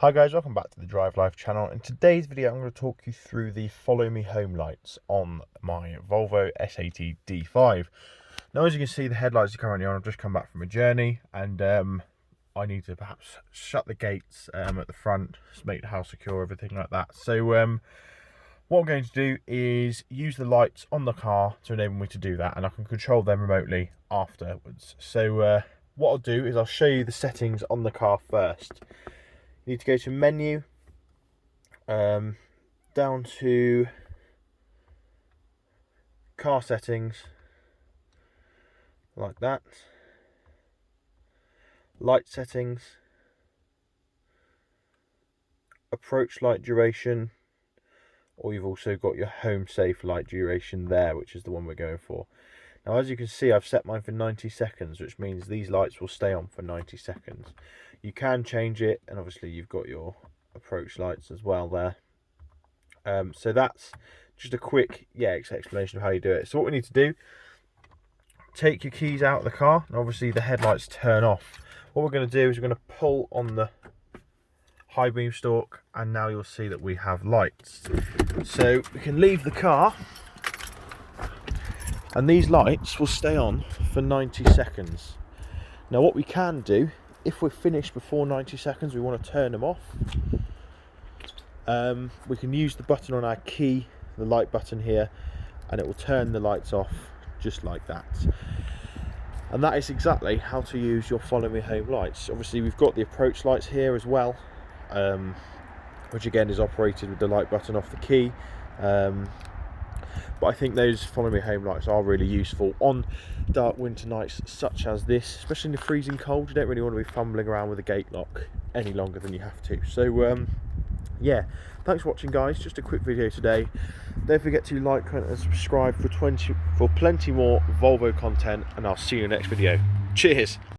Hi guys, welcome back to the Drive Life channel. In today's video I'm going to talk you through the follow me home lights on my Volvo S80 D5. Now as you can see, the headlights are currently on. I've just come back from a journey and I need to perhaps shut the gates at the front to make the house secure, everything like that. So what I'm going to do is use the lights on the car to enable me to do that, and I can control them remotely afterwards. So what I'll do is I'll show you the settings on the car first. You need to go to menu, down to car settings, like that, light settings, approach light duration, or you've also got your home safe light duration there, which is the one we're going for. Now as you can see, I've set mine for 90 seconds, which means these lights will stay on for 90 seconds. You can change it, and obviously you've got your approach lights as well there. So that's just a quick explanation of how you do it. So what we need to do, take your keys out of the car, and obviously the headlights turn off. What we're going to do is we're going to pull on the high beam stalk, and now you'll see that we have lights. So we can leave the car and these lights will stay on for 90 seconds. Now what we can do, if we're finished before 90 seconds, we want to turn them off. We can use the button on our key, the light button here, and it will turn the lights off just like that. And that is exactly how to use your follow me home lights. Obviously we've got the approach lights here as well, which again is operated with the light button off the key. But I think those follow me home lights are really useful on dark winter nights such as this, especially in the freezing cold. You don't really want to be fumbling around with a gate lock any longer than you have to. So yeah, thanks for watching guys, just a quick video today. Don't forget to like, comment and subscribe for plenty more Volvo content, and I'll see you in the next video. Cheers.